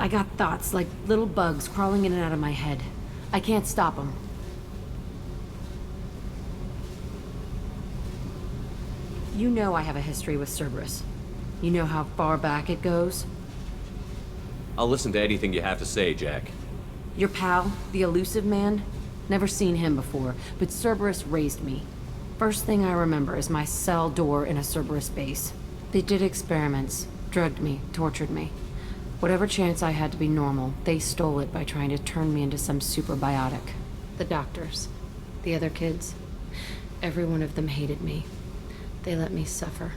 I got thoughts like little bugs crawling in and out of my head. I can't stop them. You know I have a history with Cerberus. You know how far back it goes? I'll listen to anything you have to say, Jack. Your pal, the elusive man? Never seen him before, but Cerberus raised me. First thing I remember is my cell door in a Cerberus base. They did experiments, drugged me, tortured me. Whatever chance I had to be normal, they stole it by trying to turn me into some superbiotic. The doctors, the other kids, every one of them hated me. They let me suffer.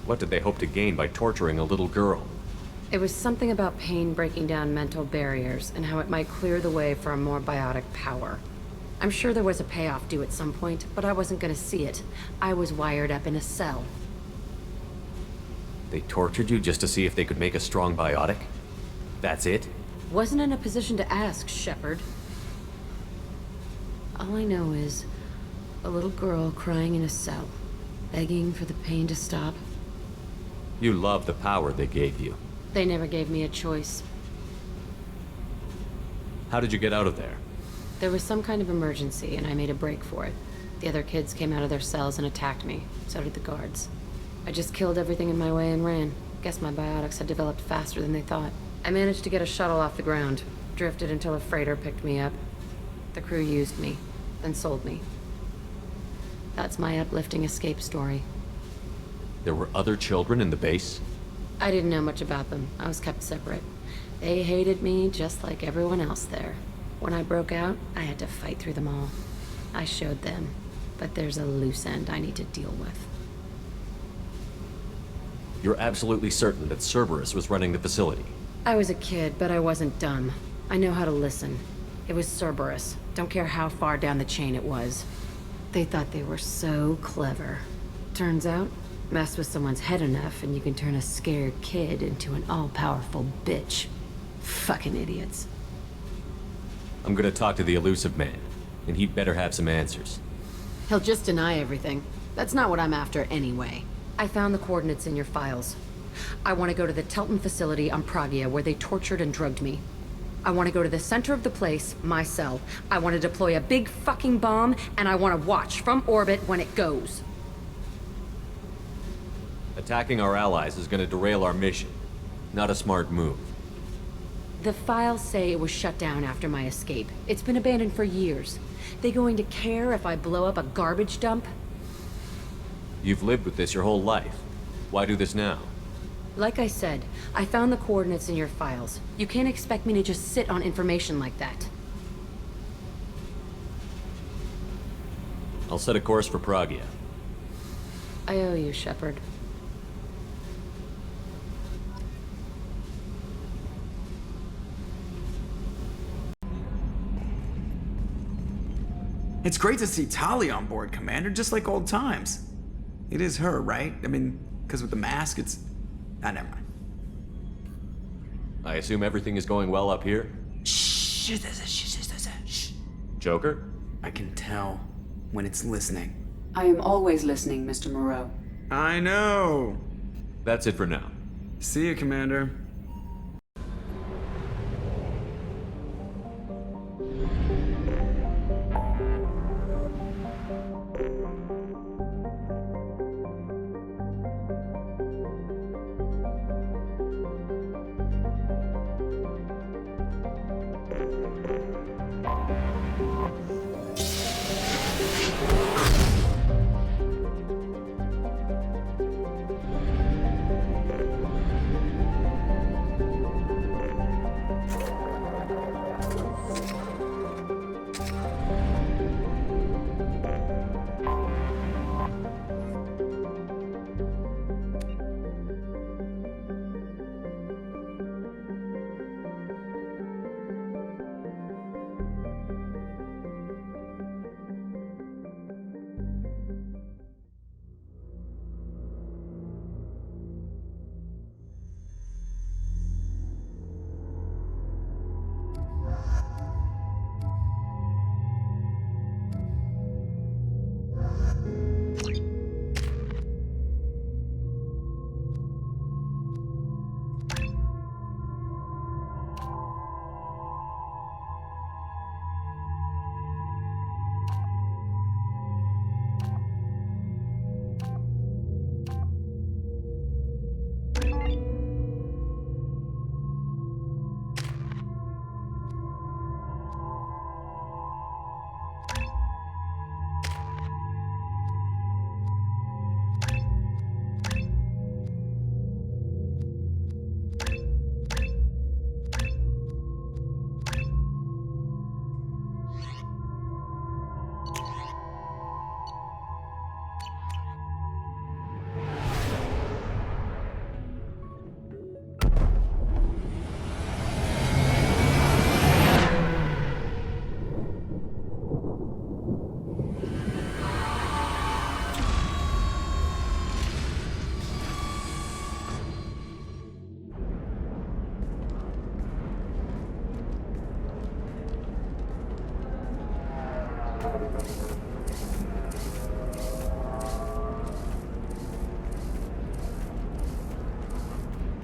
What did they hope to gain by torturing a little girl? It was something about pain breaking down mental barriers and how it might clear the way for a more biotic power. I'm sure there was a payoff due at some point, but I wasn't gonna see it. I was wired up in a cell. They tortured you just to see if they could make a strong biotic? That's it? Wasn't in a position to ask, Shepard. All I know is a little girl crying in a cell, begging for the pain to stop. You love the power they gave you. They never gave me a choice. How did you get out of there? There was some kind of emergency, and I made a break for it. The other kids came out of their cells and attacked me. So did the guards. I just killed everything in my way and ran. Guess my biotics had developed faster than they thought. I managed to get a shuttle off the ground. Drifted until a freighter picked me up. The crew used me, then sold me. That's my uplifting escape story. There were other children in the base? I didn't know much about them. I was kept separate. They hated me just like everyone else there. When I broke out, I had to fight through them all. I showed them, but there's a loose end I need to deal with. You're absolutely certain that Cerberus was running the facility? I was a kid, but I wasn't dumb. I know how to listen. It was Cerberus. Don't care how far down the chain it was. They thought they were so clever. Turns out, mess with someone's head enough and you can turn a scared kid into an all-powerful bitch. Fucking idiots. I'm gonna talk to the elusive man, and he'd better have some answers. He'll just deny everything. That's not what I'm after anyway. I found the coordinates in your files. I want to go to the Telton facility on Pragia where they tortured and drugged me. I want to go to the center of the place, my cell. I want to deploy a big fucking bomb, and I want to watch from orbit when it goes. Attacking our allies is gonna derail our mission. Not a smart move. The files say it was shut down after my escape. It's been abandoned for years. They going to care if I blow up a garbage dump? You've lived with this your whole life. Why do this now? Like I said, I found the coordinates in your files. You can't expect me to just sit on information like that. I'll set a course for Pragia. I owe you, Shepard. It's great to see Tali on board, Commander, just like old times. It is her, right? I mean, because with the mask, it's... Ah, never mind. I assume everything is going well up here? Shh. Joker? I can tell when it's listening. I am always listening, Mr. Moreau. I know. That's it for now. See you, Commander.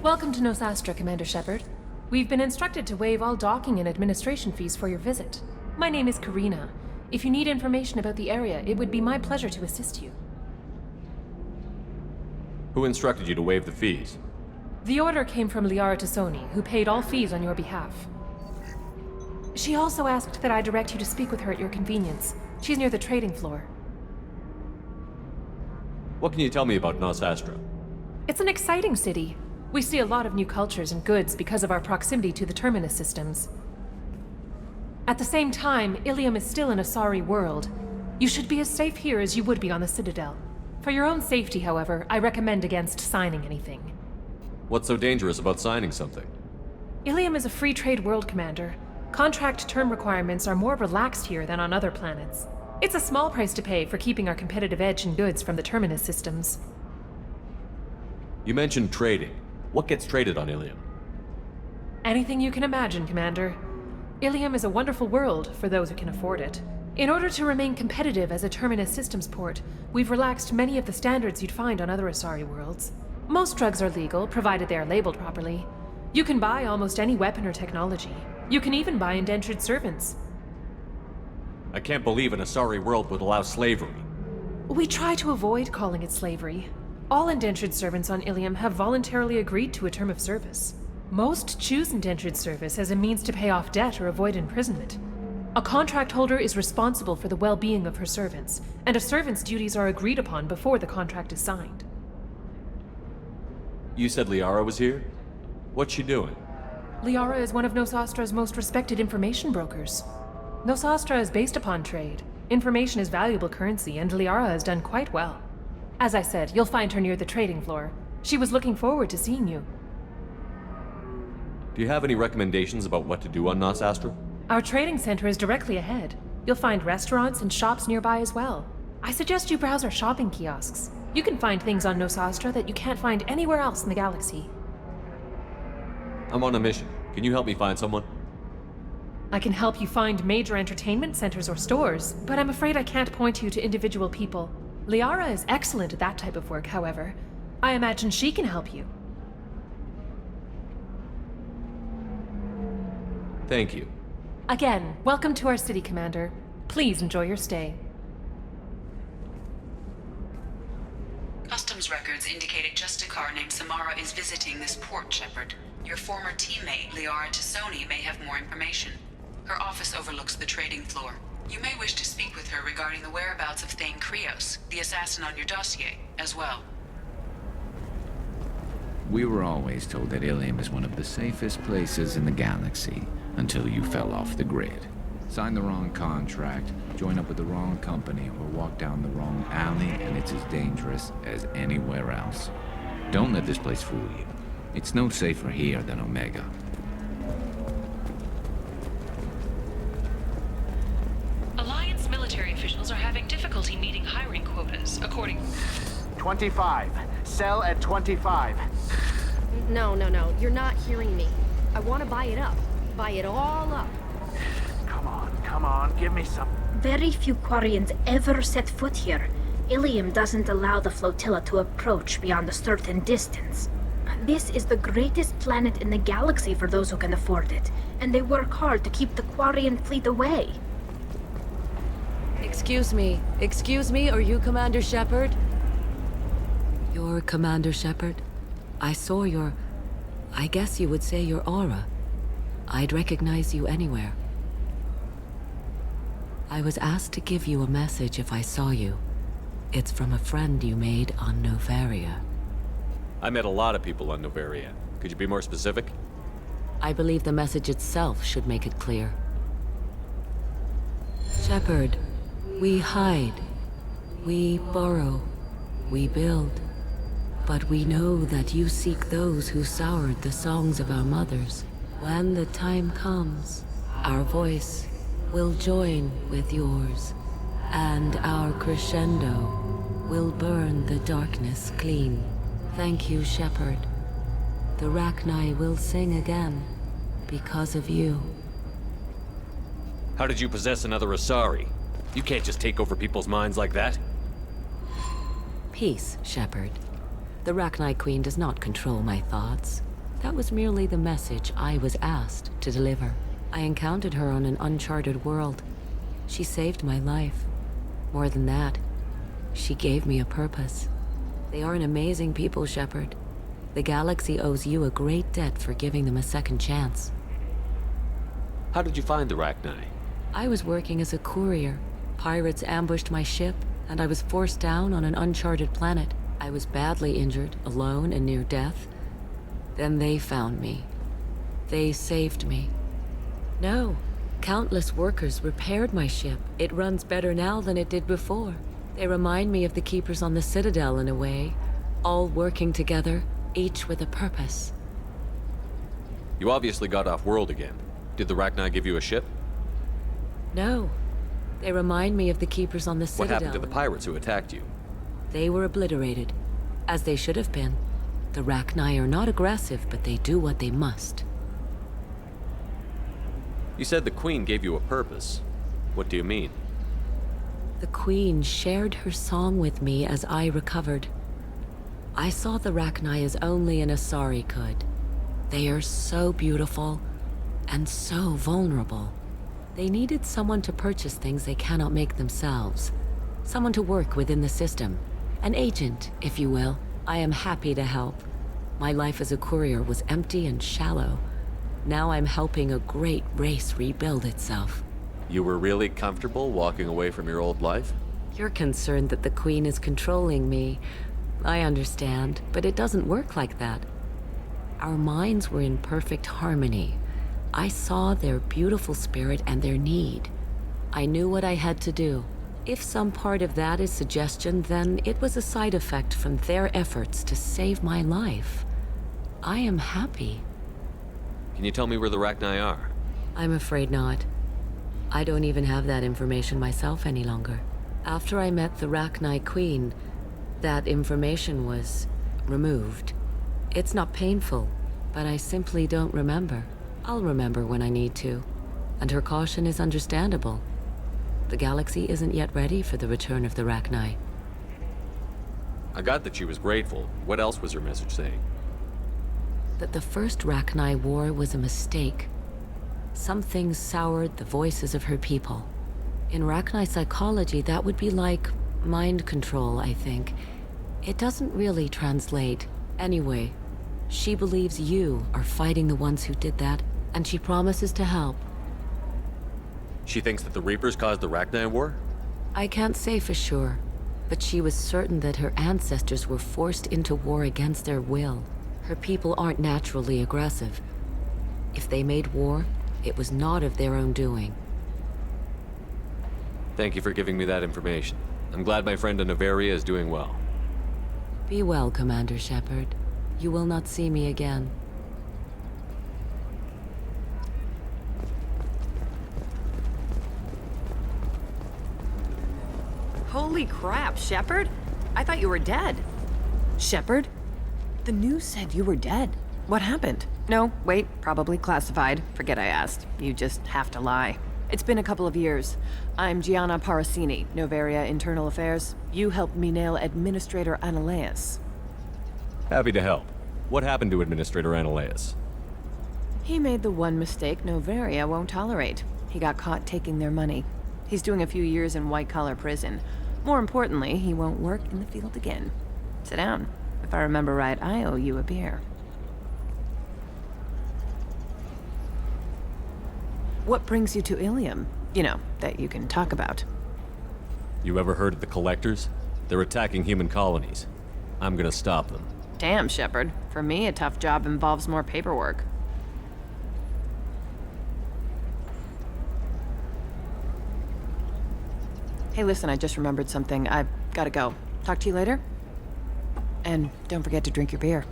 Welcome to Nosastra, Commander Shepard. We've been instructed to waive all docking and administration fees for your visit. My name is Karina. If you need information about the area, it would be my pleasure to assist you. Who instructed you to waive the fees? The order came from Liara Tassoni, who paid all fees on your behalf. She also asked that I direct you to speak with her at your convenience. She's near the trading floor. What can you tell me about Nosastra? It's an exciting city. We see a lot of new cultures and goods because of our proximity to the Terminus systems. At the same time, Illium is still an Asari world. You should be as safe here as you would be on the Citadel. For your own safety, however, I recommend against signing anything. What's so dangerous about signing something? Illium is a free trade world, Commander. Contract term requirements are more relaxed here than on other planets. It's a small price to pay for keeping our competitive edge in goods from the Terminus systems. You mentioned trading. What gets traded on Illium? Anything you can imagine, Commander. Illium is a wonderful world for those who can afford it. In order to remain competitive as a Terminus systems port, we've relaxed many of the standards you'd find on other Asari worlds. Most drugs are legal, provided they are labeled properly. You can buy almost any weapon or technology. You can even buy indentured servants. I can't believe an Asari world would allow slavery. We try to avoid calling it slavery. All indentured servants on Illium have voluntarily agreed to a term of service. Most choose indentured service as a means to pay off debt or avoid imprisonment. A contract holder is responsible for the well-being of her servants, and a servant's duties are agreed upon before the contract is signed. You said Liara was here? What's she doing? Liara is one of Nosastra's most respected information brokers. Nosastra is based upon trade. Information is valuable currency, and Liara has done quite well. As I said, you'll find her near the trading floor. She was looking forward to seeing you. Do you have any recommendations about what to do on Nosastra? Our trading center is directly ahead. You'll find restaurants and shops nearby as well. I suggest you browse our shopping kiosks. You can find things on Nosastra that you can't find anywhere else in the galaxy. I'm on a mission. Can you help me find someone? I can help you find major entertainment centers or stores, but I'm afraid I can't point you to individual people. Liara is excellent at that type of work, however. I imagine she can help you. Thank you. Again, welcome to our city, Commander. Please enjoy your stay. Customs records indicated just a car named Samara is visiting this port, Shepard. Your former teammate, Liara Tassoni, may have more information. Her office overlooks the trading floor. You may wish to speak with her regarding the whereabouts of Thane Krios, the assassin on your dossier, as well. We were always told that Illium is one of the safest places in the galaxy, until you fell off the grid. Sign the wrong contract, join up with the wrong company, or walk down the wrong alley, and it's as dangerous as anywhere else. Don't let this place fool you. It's no safer here than Omega. Alliance military officials are having difficulty meeting hiring quotas, according... 25. Sell at 25. No. You're not hearing me. I want to buy it up. Buy it all up. Come on. Give me some. Very few Quarians ever set foot here. Illium doesn't allow the flotilla to approach beyond a certain distance. This is the greatest planet in the galaxy for those who can afford it, and they work hard to keep the Quarian fleet away. Excuse me, are you Commander Shepard? You're Commander Shepard? I saw your... I guess you would say your aura. I'd recognize you anywhere. I was asked to give you a message if I saw you. It's from a friend you made on Novaria. I met a lot of people on Novaria. Could you be more specific? I believe the message itself should make it clear. Shepard, we hide. We borrow. We build. But we know that you seek those who soured the songs of our mothers. When the time comes, our voice will join with yours, and our crescendo will burn the darkness clean. Thank you, Shepard. The Rachni will sing again because of you. How did you possess another Asari? You can't just take over people's minds like that. Peace, Shepard. The Rachni Queen does not control my thoughts. That was merely the message I was asked to deliver. I encountered her on an uncharted world. She saved my life. More than that, she gave me a purpose. They are an amazing people, Shepard. The galaxy owes you a great debt for giving them a second chance. How did you find the Rachni? I was working as a courier. Pirates ambushed my ship, and I was forced down on an uncharted planet. I was badly injured, alone and near death. Then they found me. They saved me. No, countless workers repaired my ship. It runs better now than it did before. They remind me of the Keepers on the Citadel in a way, all working together, each with a purpose. You obviously got off world again. Did the Rachni give you a ship? No. They remind me of the Keepers on the Citadel. What happened to the pirates who attacked you? They were obliterated, as they should have been. The Rachni are not aggressive, but they do what they must. You said the Queen gave you a purpose. What do you mean? The Queen shared her song with me as I recovered. I saw the Rachni as only an Asari could. They are so beautiful and so vulnerable. They needed someone to purchase things they cannot make themselves. Someone to work within the system. An agent, if you will. I am happy to help. My life as a courier was empty and shallow. Now I'm helping a great race rebuild itself. You were really comfortable walking away from your old life? You're concerned that the Queen is controlling me. I understand, but it doesn't work like that. Our minds were in perfect harmony. I saw their beautiful spirit and their need. I knew what I had to do. If some part of that is suggestion, then it was a side effect from their efforts to save my life. I am happy. Can you tell me where the Rachni are? I'm afraid not. I don't even have that information myself any longer. After I met the Rachni Queen, that information was removed. It's not painful, but I simply don't remember. I'll remember when I need to, and her caution is understandable. The galaxy isn't yet ready for the return of the Rachni. I got that she was grateful. What else was her message saying? That the first Rachni war was a mistake. Something soured the voices of her people. In Rachni psychology, that would be like mind control, I think. It doesn't really translate. Anyway, she believes you are fighting the ones who did that, and she promises to help. She thinks that the Reapers caused the Rachni war? I can't say for sure, but she was certain that her ancestors were forced into war against their will. Her people aren't naturally aggressive. If they made war, it was not of their own doing. Thank you for giving me that information. I'm glad my friend in Noveria is doing well. Be well, Commander Shepard. You will not see me again. Holy crap, Shepard? I thought you were dead. Shepard? The news said you were dead. What happened? No, wait, probably classified. Forget I asked. You just have to lie. It's been a couple of years. I'm Gianna Parasini, Noveria Internal Affairs. You helped me nail Administrator Analeas. Happy to help. What happened to Administrator Analeas? He made the one mistake Noveria won't tolerate. He got caught taking their money. He's doing a few years in white-collar prison. More importantly, he won't work in the field again. Sit down. If I remember right, I owe you a beer. What brings you to Illium? You know, that you can talk about. You ever heard of the Collectors? They're attacking human colonies. I'm gonna stop them. Damn, Shepard. For me, a tough job involves more paperwork. Hey, listen, I just remembered something. I've gotta go. Talk to you later? And don't forget to drink your beer.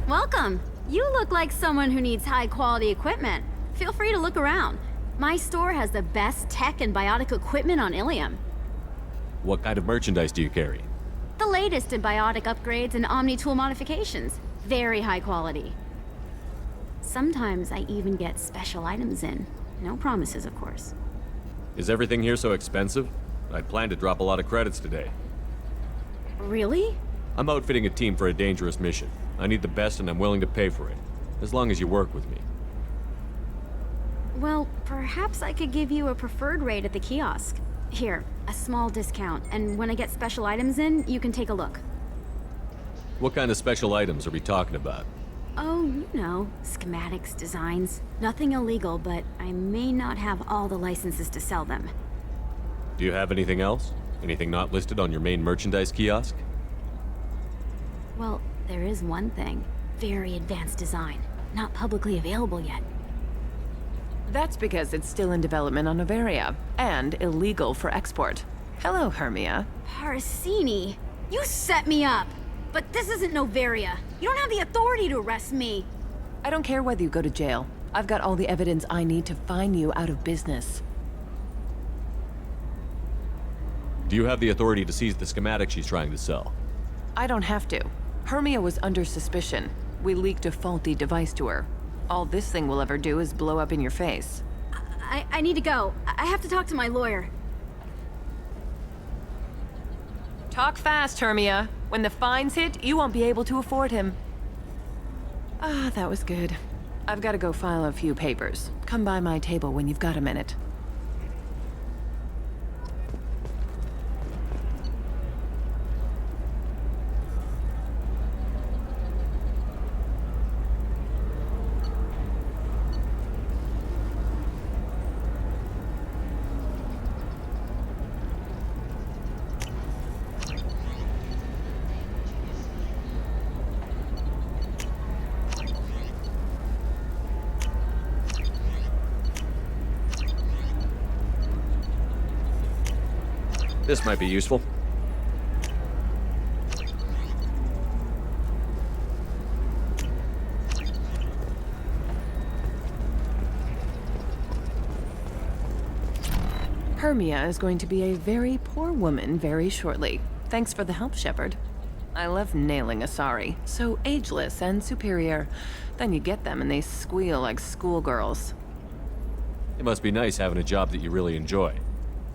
Welcome. You look like someone who needs high-quality equipment. Feel free to look around. My store has the best tech and biotic equipment on Illium. What kind of merchandise do you carry? The latest in biotic upgrades and omni-tool modifications. Very high quality. Sometimes I even get special items in. No promises, of course. Is everything here so expensive? I plan to drop a lot of credits today. Really? I'm outfitting a team for a dangerous mission. I need the best and I'm willing to pay for it. As long as you work with me. Well, perhaps I could give you a preferred rate at the kiosk. Here, a small discount, and when I get special items in, you can take a look. What kind of special items are we talking about? Oh, you know, schematics, designs. Nothing illegal, but I may not have all the licenses to sell them. Do you have anything else? Anything not listed on your main merchandise kiosk? Well, there is one thing. Very advanced design. Not publicly available yet. That's because it's still in development on Noveria, and illegal for export. Hello, Hermia. Parsini, you set me up! But this isn't Noveria. You don't have the authority to arrest me. I don't care whether you go to jail. I've got all the evidence I need to fine you out of business. Do you have the authority to seize the schematic she's trying to sell? I don't have to. Hermia was under suspicion. We leaked a faulty device to her. All this thing will ever do is blow up in your face. I need to go. I have to talk to my lawyer. Talk fast, Hermia. When the fines hit, you won't be able to afford him. Ah, that was good. I've got to go file a few papers. Come by my table when you've got a minute. This might be useful. Hermia is going to be a very poor woman very shortly. Thanks for the help, Shepard. I love nailing Asari. So ageless and superior. Then you get them and they squeal like schoolgirls. It must be nice having a job that you really enjoy.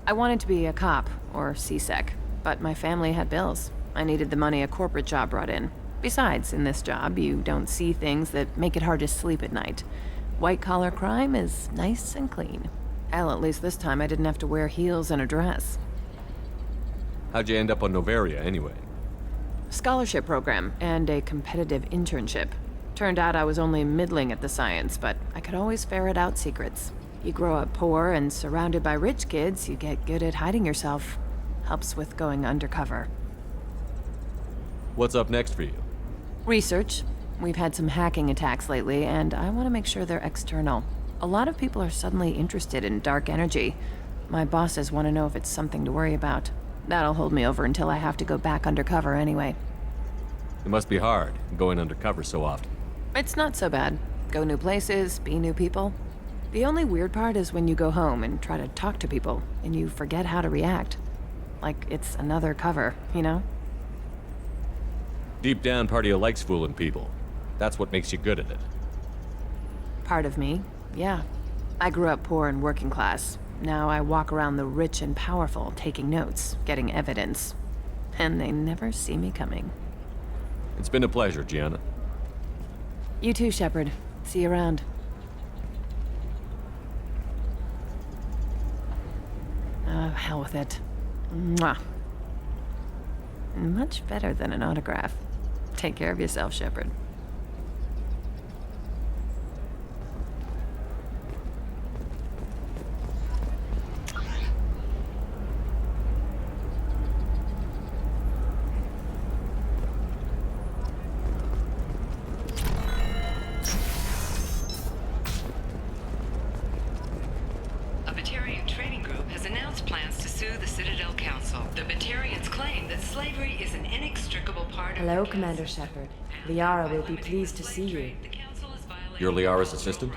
I wanted to be a cop, or CSEC, but my family had bills. I needed the money a corporate job brought in. Besides, in this job, you don't see things that make it hard to sleep at night. White-collar crime is nice and clean. Hell, at least this time I didn't have to wear heels and a dress. How'd you end up on Noveria, anyway? Scholarship program and a competitive internship. Turned out I was only middling at the science, but I could always ferret out secrets. You grow up poor and surrounded by rich kids, you get good at hiding yourself. Helps with going undercover. What's up next for you? Research. We've had some hacking attacks lately, and I want to make sure they're external. A lot of people are suddenly interested in dark energy. My bosses want to know if it's something to worry about. That'll hold me over until I have to go back undercover anyway. It must be hard, going undercover so often. It's not so bad. Go new places, be new people. The only weird part is when you go home and try to talk to people, and you forget how to react. Like it's another cover, you know? Deep down, part of you likes fooling people. That's what makes you good at it. Part of me, yeah. I grew up poor and working class. Now I walk around the rich and powerful, taking notes, getting evidence. And they never see me coming. It's been a pleasure, Gianna. You too, Shepard. See you around. Oh, hell with it. Mwah. Much better than an autograph. Take care of yourself, Shepard. Hello, Commander Shepard. Liara will be pleased to see you. You're Liara's assistant?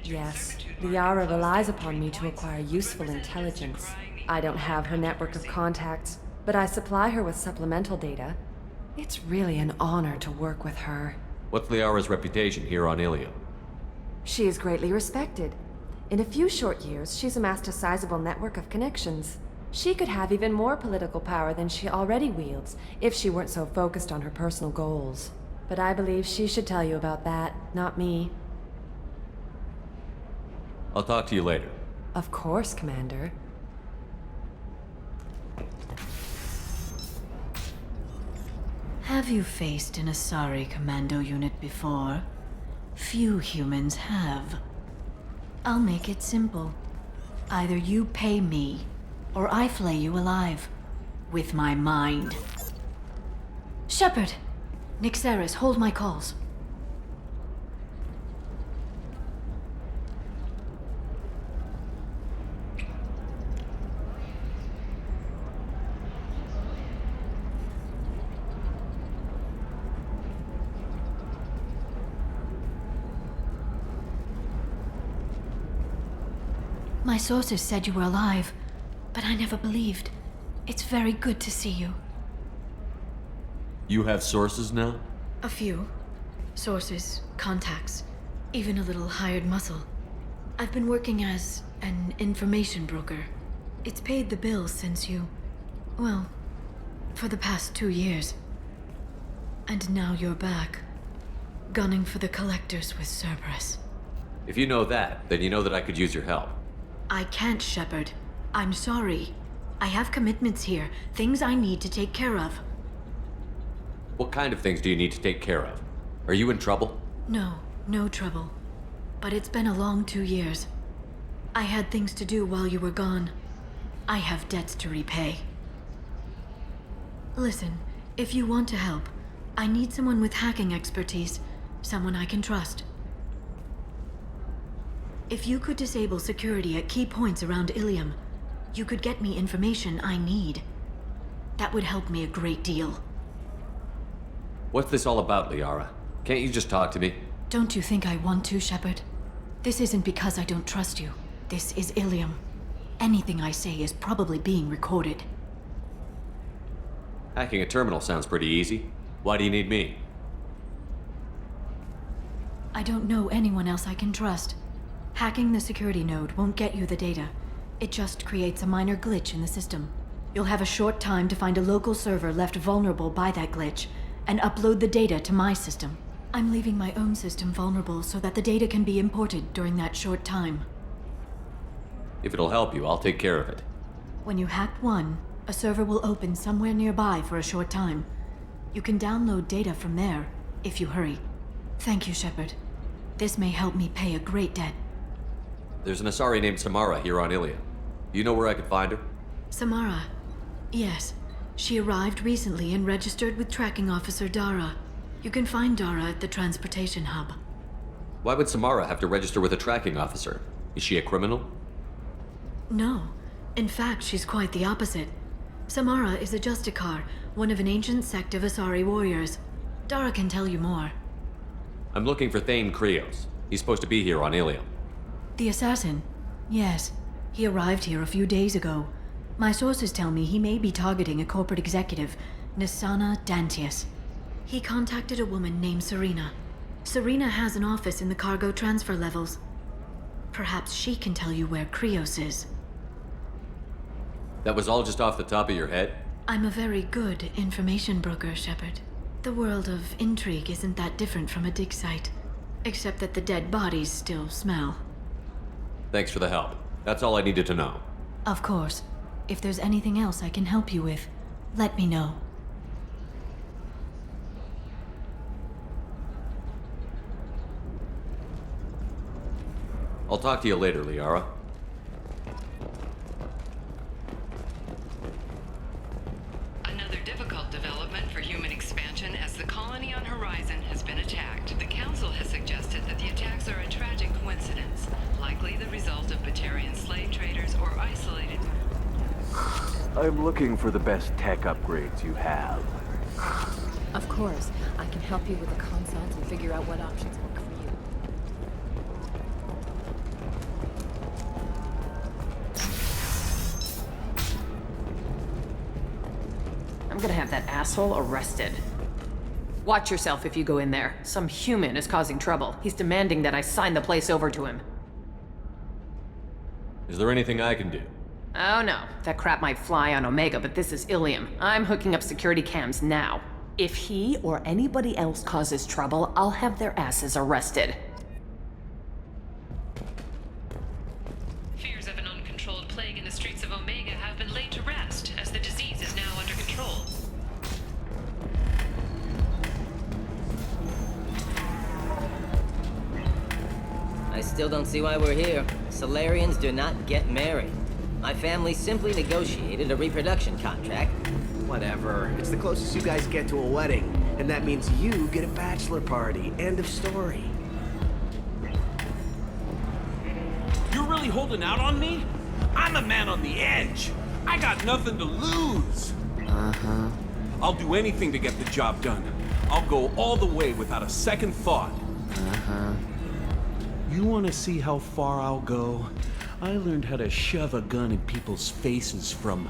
Yes. Liara relies upon me to acquire useful intelligence. I don't have her network of contacts. but I supply her with supplemental data. It's really an honor to work with her. What's Liara's reputation here on Illium? She is greatly respected. In a few short years, she's amassed a sizable network of connections. She could have even more political power than she already wields, if she weren't so focused on her personal goals. But I believe she should tell you about that, not me. I'll talk to you later. Of course, Commander. Have you faced an Asari commando unit before? Few humans have. I'll make it simple. Either you pay me, or I flay you alive. With my mind. Shepard! Nixeris, hold my calls. My sources said you were alive, but I never believed. It's very good to see you. You have sources now? A few. Sources, contacts, even a little hired muscle. I've been working as an information broker. It's paid the bills since you... well, for the past 2 years. And now you're back, gunning for the collectors with Cerberus. If you know that, then you know that I could use your help. I can't, Shepard. I'm sorry. I have commitments here, things I need to take care of. What kind of things do you need to take care of? Are you in trouble? No, no trouble. But it's been a long 2 years. I had things to do while you were gone. I have debts to repay. Listen, if you want to help, I need someone with hacking expertise, someone I can trust. If you could disable security at key points around Illium, you could get me information I need. That would help me a great deal. What's this all about, Liara? Can't you just talk to me? Don't you think I want to, Shepard? This isn't because I don't trust you. This is Illium. Anything I say is probably being recorded. Hacking a terminal sounds pretty easy. Why do you need me? I don't know anyone else I can trust. Hacking the security node won't get you the data. It just creates a minor glitch in the system. You'll have a short time to find a local server left vulnerable by that glitch, and upload the data to my system. I'm leaving my own system vulnerable so that the data can be imported during that short time. If it'll help you, I'll take care of it. When you hack one, a server will open somewhere nearby for a short time. You can download data from there, if you hurry. Thank you, Shepard. This may help me pay a great debt. There's an Asari named Samara here on Illium. Do you know where I could find her? Samara. Yes. She arrived recently and registered with Tracking Officer Dara. You can find Dara at the transportation hub. Why would Samara have to register with a tracking officer? Is she a criminal? No. In fact, she's quite the opposite. Samara is a Justicar, one of an ancient sect of Asari warriors. Dara can tell you more. I'm looking for Thane Krios. He's supposed to be here on Illium. The assassin? Yes. He arrived here a few days ago. My sources tell me he may be targeting a corporate executive, Nisana Dantius. He contacted a woman named Serena. Serena has an office in the cargo transfer levels. Perhaps she can tell you where Krios is. That was all just off the top of your head? I'm a very good information broker, Shepard. The world of intrigue isn't that different from a dig site, except that the dead bodies still smell. Thanks for the help. That's all I needed to know. Of course. If there's anything else I can help you with, let me know. I'll talk to you later, Liara. Another difficult development for human expansion as the colony on Horizon has been attacked. The Council has suggested that the attacks are a tragic coincidence, likely the result of Batarian slave traders or isolated... I'm looking for the best tech upgrades you have. Of course. I can help you with the consoles and figure out what options work for you. I'm gonna have that asshole arrested. Watch yourself if you go in there. Some human is causing trouble. He's demanding that I sign the place over to him. Is there anything I can do? Oh no, that crap might fly on Omega, but this is Illium. I'm hooking up security cams now. If he or anybody else causes trouble, I'll have their asses arrested. Fears of an uncontrolled plague in the streets of Omega have been laid to rest, as the disease is now under control. I still don't see why we're here. Solarians do not get married. My family simply negotiated a reproduction contract. Whatever. It's the closest you guys get to a wedding. And that means you get a bachelor party. End of story. You're really holding out on me? I'm a man on the edge. I got nothing to lose. Uh-huh. I'll do anything to get the job done. I'll go all the way without a second thought. Uh-huh. You want to see how far I'll go? I learned how to shove a gun in people's faces from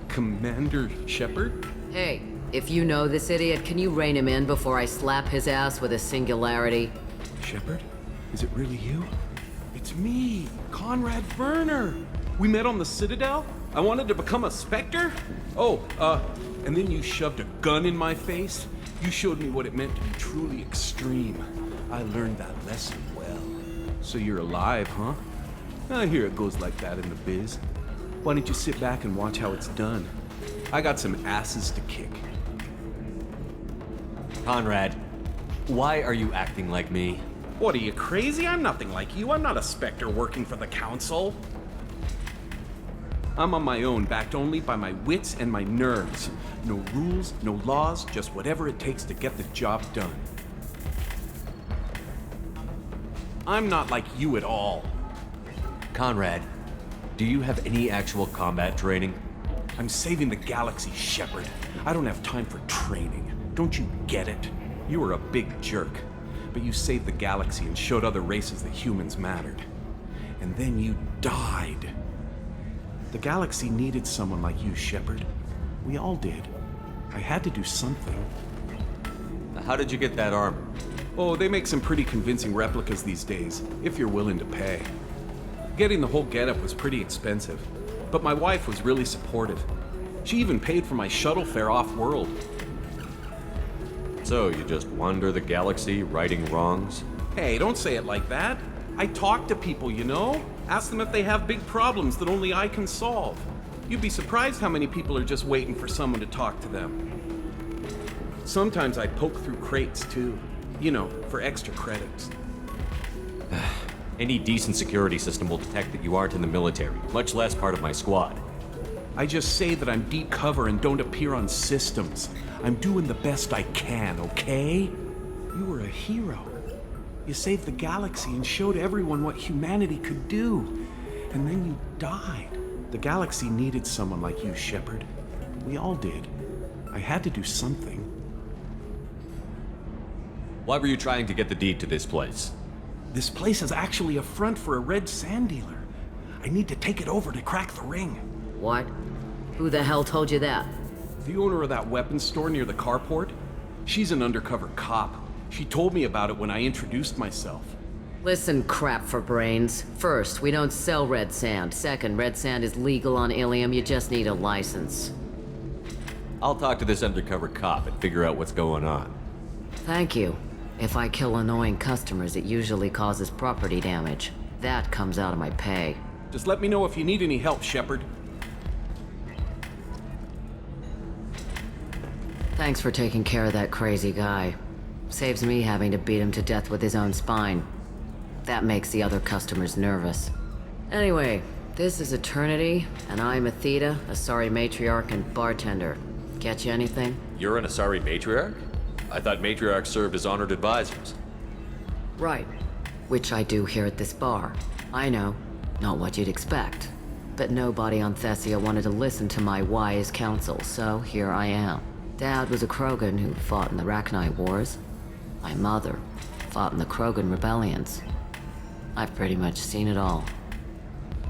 Commander Shepard? Hey, if you know this idiot, can you rein him in before I slap his ass with a singularity? Shepard? Is it really you? It's me, Conrad Werner. We met on the Citadel? I wanted to become a Spectre? Oh, and then you shoved a gun in my face? You showed me what it meant to be truly extreme. I learned that lesson well. So you're alive, huh? I hear it goes like that in the biz. Why don't you sit back and watch how it's done? I got some asses to kick. Conrad, why are you acting like me? What, are you crazy? I'm nothing like you. I'm not a Spectre working for the Council. I'm on my own, backed only by my wits and my nerves. No rules, no laws, just whatever it takes to get the job done. I'm not like you at all. Conrad, do you have any actual combat training? I'm saving the galaxy, Shepard. I don't have time for training. Don't you get it? You were a big jerk, but you saved the galaxy and showed other races that humans mattered. And then you died. The galaxy needed someone like you, Shepard. We all did. I had to do something. How did you get that armor? Oh, they make some pretty convincing replicas these days, if you're willing to pay. Getting the whole getup was pretty expensive, but my wife was really supportive. She even paid for my shuttle fare off-world. So, you just wander the galaxy, righting wrongs? Hey, don't say it like that. I talk to people, you know? Ask them if they have big problems that only I can solve. You'd be surprised how many people are just waiting for someone to talk to them. Sometimes I poke through crates, too. You know, for extra credits. Any decent security system will detect that you aren't in the military, much less part of my squad. I just say that I'm deep cover and don't appear on systems. I'm doing the best I can, okay? You were a hero. You saved the galaxy and showed everyone what humanity could do. And then you died. The galaxy needed someone like you, Shepard. We all did. I had to do something. Why were you trying to get the deed to this place? This place is actually a front for a red sand dealer. I need to take it over to crack the ring. What? Who the hell told you that? The owner of that weapons store near the carport. She's an undercover cop. She told me about it when I introduced myself. Listen, crap for brains. First, we don't sell red sand. Second, red sand is legal on Illium. You just need a license. I'll talk to this undercover cop and figure out what's going on. Thank you. If I kill annoying customers, it usually causes property damage. That comes out of my pay. Just let me know if you need any help, Shepard. Thanks for taking care of that crazy guy. Saves me having to beat him to death with his own spine. That makes the other customers nervous. Anyway, this is Eternity, and I'm Athena, Asari matriarch and bartender. Catch you anything? You're an Asari matriarch? I thought matriarchs served as honored advisors. Right. Which I do here at this bar. I know. Not what you'd expect. But nobody on Thessia wanted to listen to my wise counsel, so here I am. Dad was a Krogan who fought in the Rachni Wars. My mother fought in the Krogan rebellions. I've pretty much seen it all.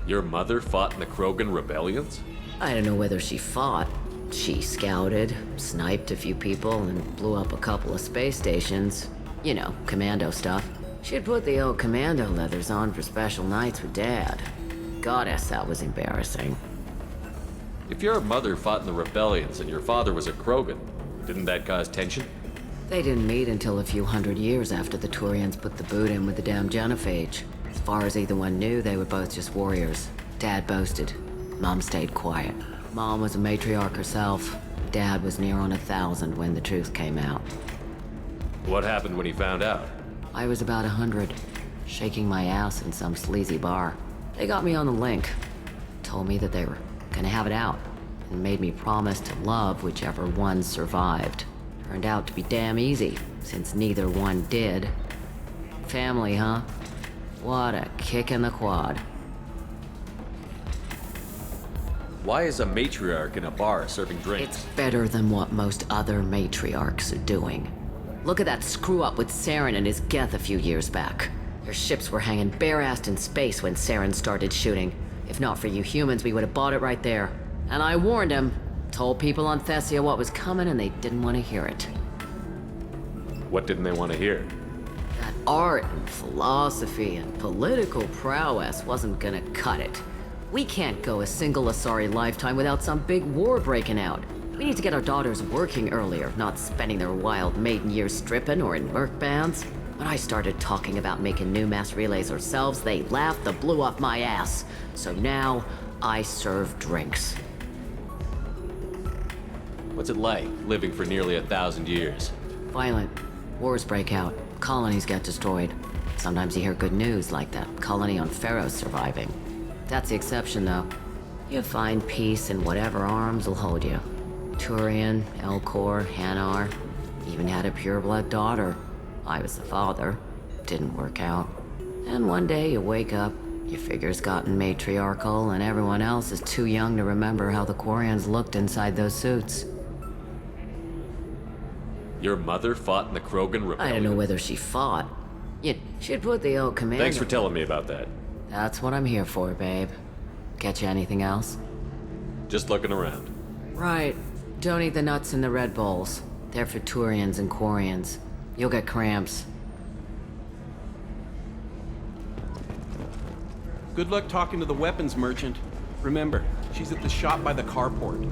Your mother fought in the Krogan rebellions? I don't know whether she fought. She scouted, sniped a few people, and blew up a couple of space stations. You know, commando stuff. She'd put the old commando leathers on for special nights with Dad. Goddess, that was embarrassing. If your mother fought in the rebellions and your father was a Krogan, didn't that cause tension? They didn't meet until a few hundred years after the Turians put the boot in with the damn genophage. As far as either one knew, they were both just warriors. Dad boasted. Mom stayed quiet. Mom was a matriarch herself. Dad was near on 1,000 when the truth came out. What happened when he found out? I was about 100, shaking my ass in some sleazy bar. They got me on the link. Told me that they were gonna have it out, and made me promise to love whichever one survived. Turned out to be damn easy, since neither one did. Family, huh? What a kick in the quad. Why is a matriarch in a bar serving drinks? It's better than what most other matriarchs are doing. Look at that screw-up with Saren and his Geth a few years back. Their ships were hanging bare-assed in space when Saren started shooting. If not for you humans, we would have bought it right there. And I warned him. Told people on Thessia what was coming, and they didn't want to hear it. What didn't they want to hear? That art and philosophy and political prowess wasn't gonna cut it. We can't go a single Asari lifetime without some big war breaking out. We need to get our daughters working earlier, not spending their wild maiden years stripping or in merc bands. When I started talking about making new mass relays ourselves, they laughed the blue off my ass. So now, I serve drinks. What's it like, living for nearly 1,000 years? Violent. Wars break out. Colonies get destroyed. Sometimes you hear good news, like that colony on Pharaoh's surviving. That's the exception, though. You find peace in whatever arms will hold you. Turian, Elcor, Hanar. Even had a pureblood daughter. I was the father. Didn't work out. And one day you wake up, your figure's gotten matriarchal, and everyone else is too young to remember how the Quarians looked inside those suits. Your mother fought in the Krogan rebellion? I don't know whether she fought. She'd put the old commander... Thanks for telling me about that. That's what I'm here for, babe. Get you anything else? Just looking around. Right. Don't eat the nuts in the Red Bowls. They're for Turians and Quarians. You'll get cramps. Good luck talking to the weapons merchant. Remember, she's at the shop by the carport.